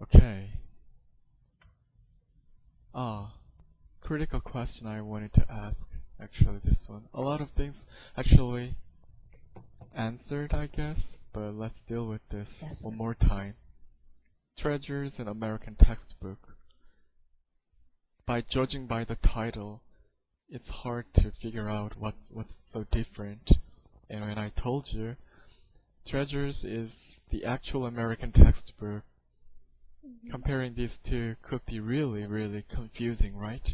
Okay. Ah, critical question I wanted to ask. Actually, this one. A lot of things actually answered, I guess, but let's deal with this Yes, sir. one more time. Treasures in American textbook. By judging by the title, it's hard to figure out what's so different. And when I told you, Treasures is the actual American textbook. Comparing these two could be really, really confusing, right?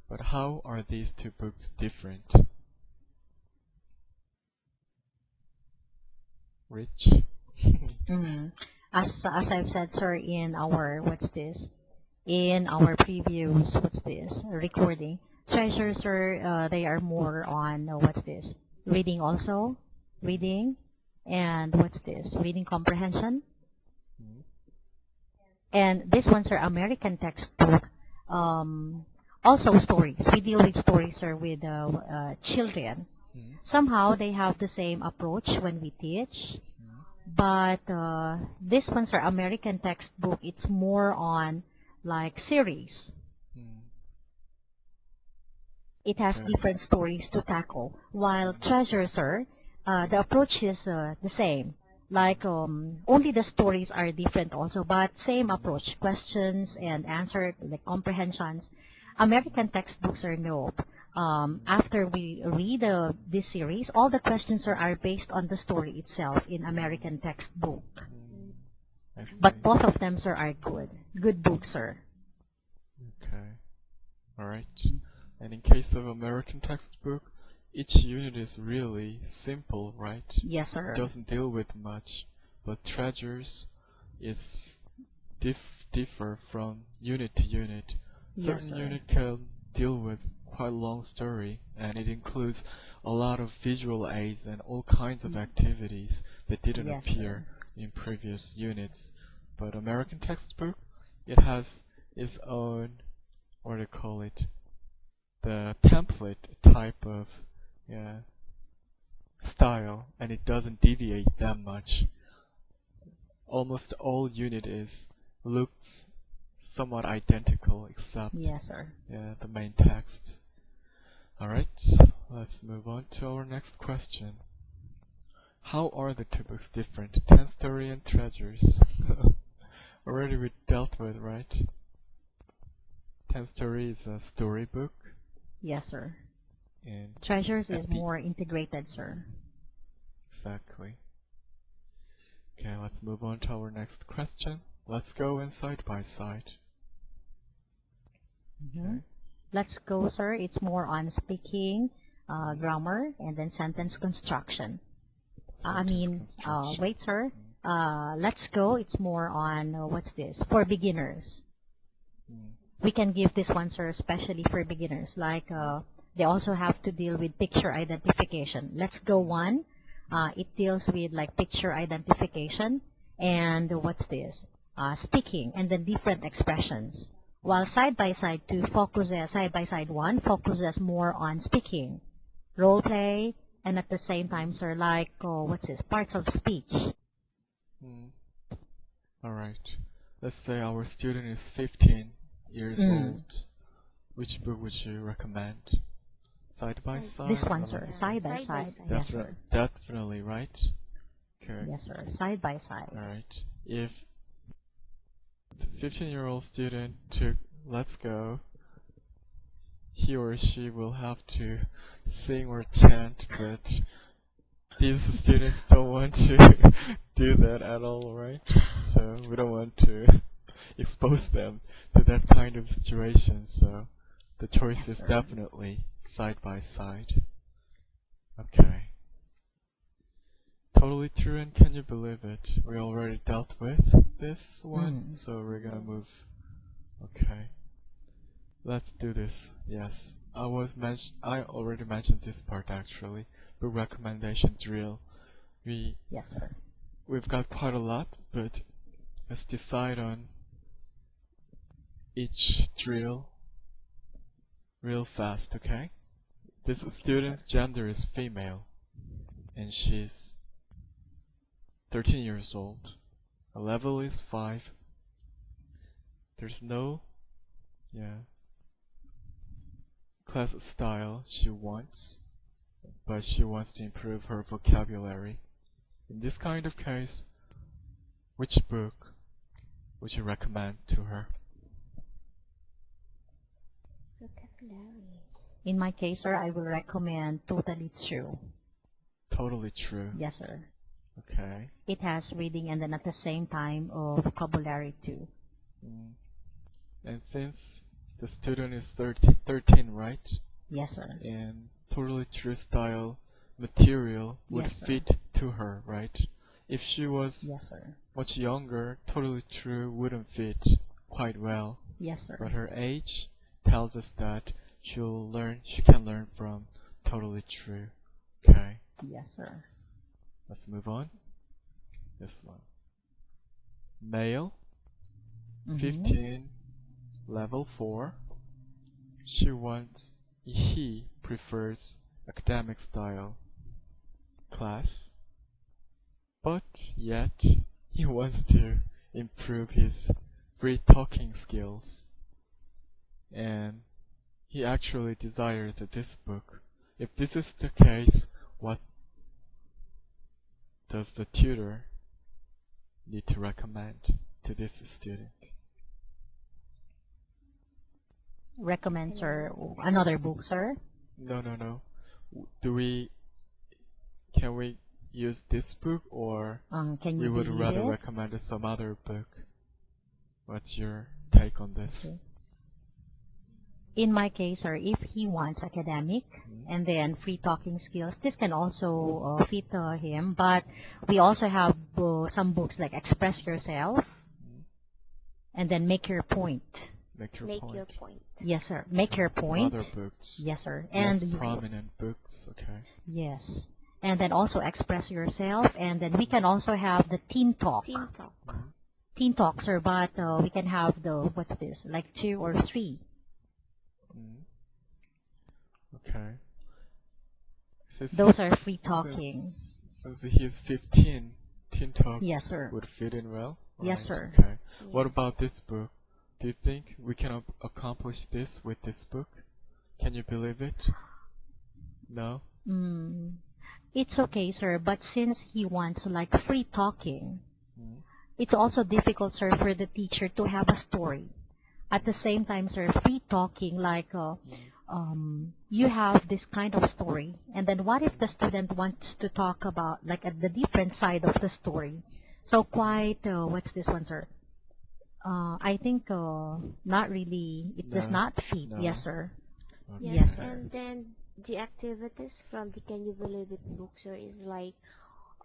But how are these two books different? Rich? Mm. As I've said, sir, in our what's this? In our previous what's this recording, treasures, sir, they are more on what's this? Reading also, reading, and what's this? Reading comprehension. Hmm? And this one's our American textbook. Also stories. We deal with stories, sir, with children. Hmm? Somehow they have the same approach when we teach. Hmm? But this one's our American textbook. It's more on like series. Hmm. It has Okay. different stories to tackle. While treasures are, the approach is the same. Like only the stories are different also, but same approach, questions and answer, like comprehensions. American textbooks are no. After we read this series, all the questions are based on the story itself in American textbook. Hmm. I see. But both of them, sir, are good. Good books, sir. Okay. Alright. And in case of American textbook, each unit is really simple, right? Yes, sir. Doesn't deal with much, but Treasures is differ from unit to unit. Yes, Certain sir. unit can deal with quite a long story, and it includes a lot of visual aids and all kinds of activities that didn't Yes, appear sir. in previous units. But American textbook, it has its own, what do you call it, the template type of, yeah, style, and it doesn't deviate that much. Almost all unit is looks somewhat identical except, Yes, sir. yeah, the main text. Alright, let's move on to our next question. How are the two books different? Ten Story and Treasures. Already we dealt with, right? Ten Story is a storybook, Yes, sir. and Treasures at is the more integrated, sir. exactly. Okay, let's move on to our next question. Let's go in side by side. Mhm. Okay. Let's go, sir. It's more on speaking, grammar, and then sentence construction. Sentence construction. Wait, sir. Let's go. It's more on, what's this? For beginners. Mm. We can give this one, sir, especially for beginners. Like, they also have to deal with picture identification. Let's go one. It deals with like picture identification and what's this? Speaking and then different expressions. While side by side two focuses, side by side one focuses more on speaking, role play, and at the same time, sir, like, what's this? Parts of speech. Mm. Alright. Let's say our student is 15 years Mm. old. Which book would you recommend? Side by side? This one, Or sir, let's side say by side. Yes, sir. definitely, right? Okay. Yes, sir, side by side. Alright. If the 15-year-old student took Let's Go, he or she will have to sing or chant, but these students don't want to do that at all, right? So we don't want to expose them to that kind of situation, so the choice Yes, is sir. definitely side by side. Okay. Totally true, and can you believe it? We already dealt with this one, so we're gonna move. Okay. Let's do this. Yes. I already mentioned this part actually. Book recommendation drill. Yes, sir. We've got quite a lot, but let's decide on each drill real fast, okay? This Okay, sir. student's gender is female, and she's 13 years old. Her level is 5. There's no, yeah, class style she wants, but she wants to improve her vocabulary. In this kind of case, which book would you recommend to her? Vocabulary. In my case, sir, I will recommend Totally True. Totally True. Yes, sir. Okay. It has reading and then at the same time vocabulary too. Mm. And since the student is 13, right? Yes, sir. And Totally True style material would Yes, sir. fit to her, right? If she was Yes, sir. much younger, Totally True wouldn't fit quite well. Yes, sir. But her age tells us that she can learn from Totally True. Okay, Yes, sir. let's move on. This one. Male, Mhm. 15, level 4. He prefers academic style class, but yet he wants to improve his free talking skills. And he actually desired this book. If this is the case, what does the tutor need to recommend to this student? Recommend, sir, another book, sir. No. Can we use this book, or Can we you would read rather it? recommend some other book? What's your take on this? Okay. In my case, sir, if he wants academic and then free talking skills, this can also fit him. But we also have some books like Express Yourself and then Make Your Point. Make your Make point. your point. Yes, sir. Make Your Some Point. other books. Yes, sir. Less And prominent books. Okay. yes. And then also Express Yourself. And then we can also have the Teen Talk. Teen talk. Mhm. Teen Talk, sir. But we can have what's this? Like 2 or 3. Mhm. Okay. Those are free talking. Since he is 15, Teen Talk Yes, sir. would fit in well. Yes, Right, sir. Okay. What Yes. about this book? Do you think we can accomplish this with this book? Can you believe it? No? It's okay, sir. But since he wants like free talking, Mm. it's also difficult, sir, for the teacher to have a story. At the same time, sir, free talking, like you have this kind of story, and then what if the student wants to talk about like at the different side of the story? So quite, what's this one, sir? I think not really. It does No. not fit. No. Yes, sir. Okay. Yes, sir. And then the activities from the Can You Believe It book, sir, is like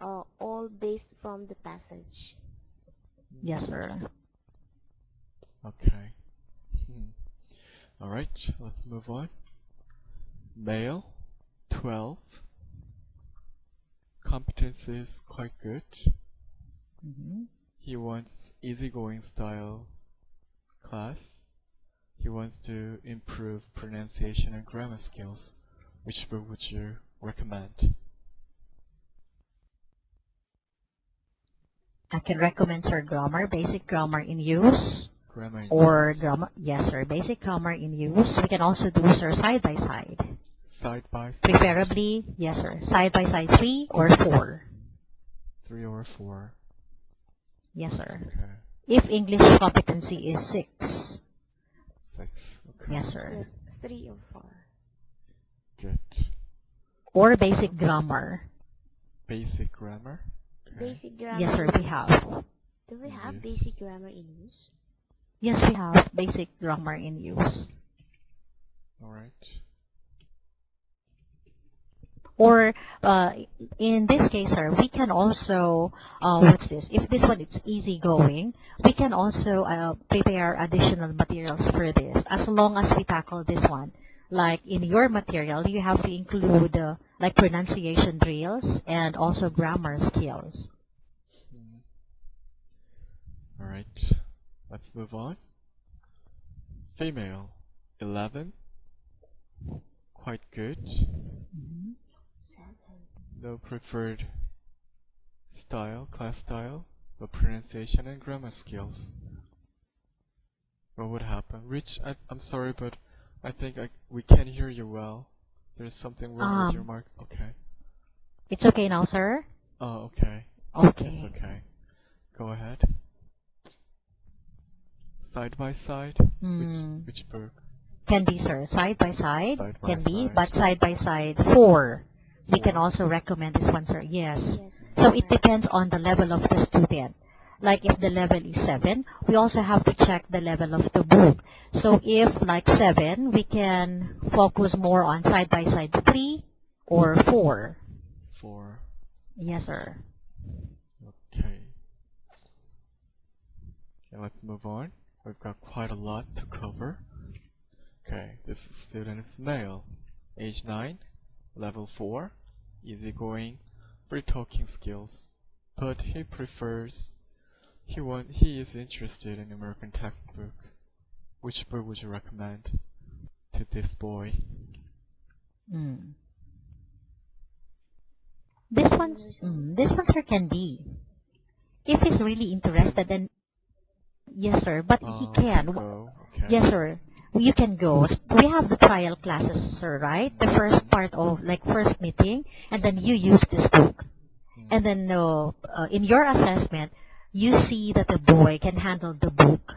all based from the passage. Yes, sir. Okay. Alright, let's move on. Male, 12. Competence is quite good. Mhm. He wants easygoing style class. He wants to improve pronunciation and grammar skills. Which book would you recommend? I can recommend, sir, grammar, basic grammar in use. Grammar in Or use. grammar, yes, sir, basic grammar in use. We can also do, sir, side by side. Side by side. Preferably, yes, sir, side by side 3 or 4. 3 or 4. Yes, sir. Okay. If English competency is 6. 6. Okay. Yes, sir. Yes, 3 or 4. Good. Or basic grammar. Basic grammar. Okay. Basic grammar. Yes, sir, in we use. have. Do we have Yes. basic grammar in use? Yes, we have basic grammar in use. Alright. Or in this case, sir, we can also, what's this? If this one is easygoing, we can also prepare additional materials for this as long as we tackle this one. Like in your material, you have to include like pronunciation drills and also grammar skills. Alright. Let's move on. Female, 11. Quite good. 7. No preferred style, class style, but pronunciation and grammar skills. What would happen? Rich, I'm sorry, but I think we can't hear you well. There's something wrong with your mic. Okay. It's okay now, sir? Oh, okay. Okay. It's okay. Go ahead. Side by side? Which book? Can be, sir. Side by side, Side by can be, side. but side by side 4. We can 4? also recommend this one, sir. Yes. Yes. So it depends on the level of the student. Like if the level is 7, we also have to check the level of the book. So if like 7, we can focus more on side by side 3 or 4. 4. Yes, sir. Okay. Okay, let's move on. We've got quite a lot to cover. Okay, this student is male, age 9, level 4, easygoing, free talking skills, but he is interested in American textbook. Which book would you recommend to this boy? This one, sir, can be. If he's really interested, then yes, sir. But he can. Go. Okay. Yes, sir. You can go. We have the trial classes, sir, right? The first part of like first meeting, and then you use this book. And then in your assessment, you see that the boy can handle the book.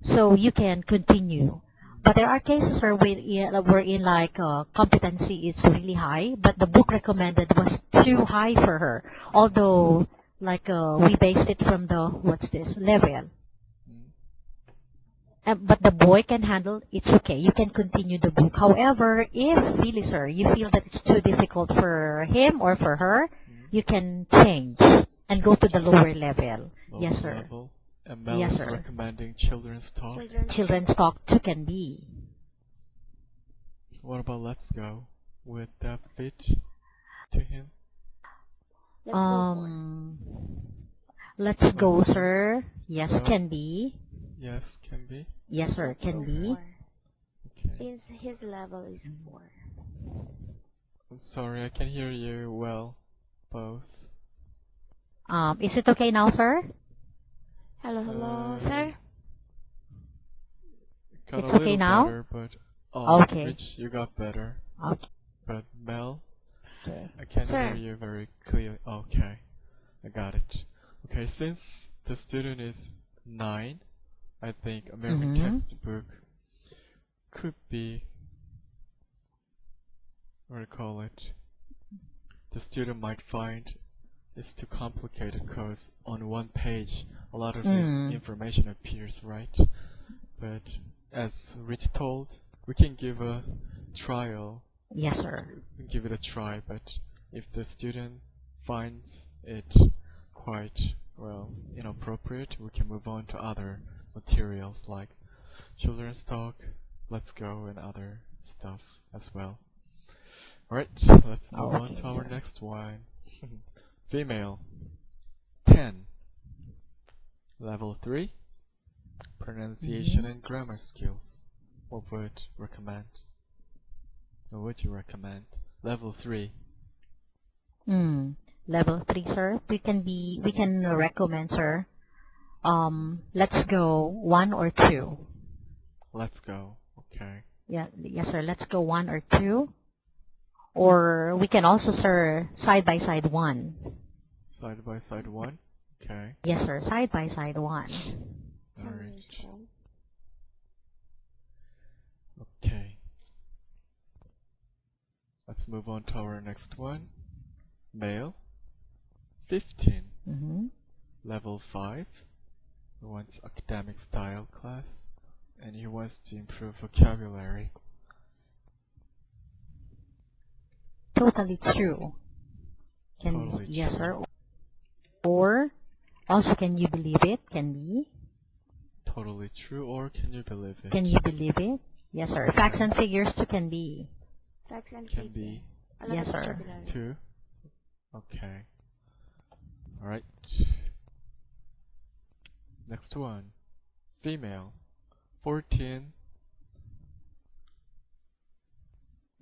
So you can continue. But there are cases wherein like competency is really high, but the book recommended was too high for her. Although like we based it from the level. But the boy can handle, it's okay. You can continue the book. However, if really, sir, you feel that it's too difficult for him or for her, you can change and go to the lower level. Yes, sir. Level. And Mel Yes, is sir. recommending children's talk. Children's talk too can be. What about Let's Go? Would that fit to him? Let's go, sir. Yes, Go. can be. Yes, can be. Yes, sir, Let's can go be. 4. Okay. Since his level is 4. I'm sorry, I can hear you well, both. Is it okay now, sir? Hello, sir. Got It's a okay little now? better, but Okay. Rich, you got better. Okay. But Mel, Okay. I can't Sir. hear you very clearly. Okay, I got it. Okay, since the student is 9, I think American textbook could be, what do you call it? The student might find it's too complicated because on one page a lot of information appears, right? But as Rich told, we can give a trial. Yes, sir. We can give it a try, but if the student finds it quite, well, inappropriate, we can move on to other materials like children's talk, Let's Go, and other stuff as well. Alright, let's move on to our next one. Female, 10, level 3, pronunciation and grammar skills. What would recommend? What would you recommend? Level 3. Level 3, sir. We can recommend, sir. Let's go 1 or 2. Let's go. Okay. Yeah, yes, sir. Let's go 1 or 2. Or we can also, sir, side by side 1. Side by side 1? Okay. Yes, sir. Side by side 1. Alright. Okay. Let's move on to our next one. Male, 15, level 5. He wants academic style class, and he wants to improve vocabulary. Totally true. Totally yes, true. sir. Or also, can you believe it? Can be. Totally true, or can you believe it? Can you believe it? Yes, sir. Facts and figures too can be. Facts and Can figures. be. Yes, sir. Vocabulary. 2. Okay. Alright. Next one. Female, 14.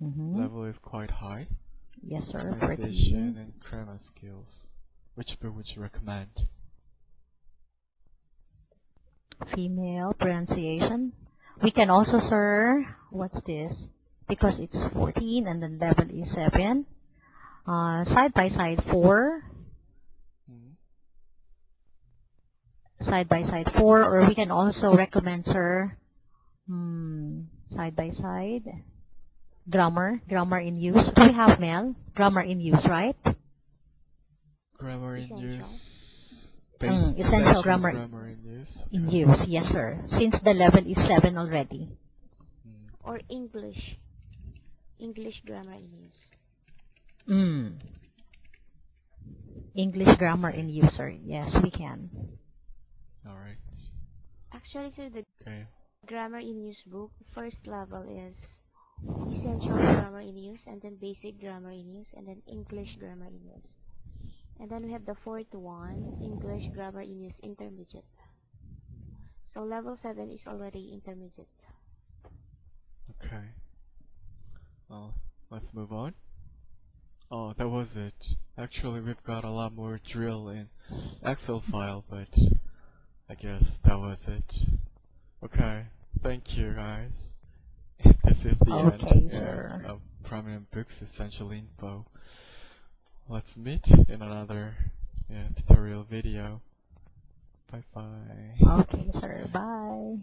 Level is quite high. Yes, sir. Pronunciation 14. and grammar skills. Which book would you recommend? Female pronunciation. We can also, sir, what's this? Because it's 14 and then level is 7. Side by side 4. Mm. Side by side 4. Or we can also recommend, sir, side by side. Grammar in use. Do we have, Mel? Grammar in use, right? Grammar in Essential. use. Essential grammar in use. in Okay. use. Yes, sir. Since the level is 7 already. Mm. Or English. English grammar in use. English grammar in use, sir. Yes, we can. All right. Actually, sir, the Okay. grammar in use book, first level is essential grammar in use, and then basic grammar in use, and then English grammar in use. And then we have the fourth one, English grammar in use intermediate. So level 7 is already intermediate. Okay. Well, let's move on. Oh, that was it. Actually, we've got a lot more drill in Excel file, but I guess that was it. Okay. Thank you, guys. This is the Okay, end sir. of Prominent Books Essential Info. Let's meet in another tutorial video. Bye bye. Okay, sir. Bye.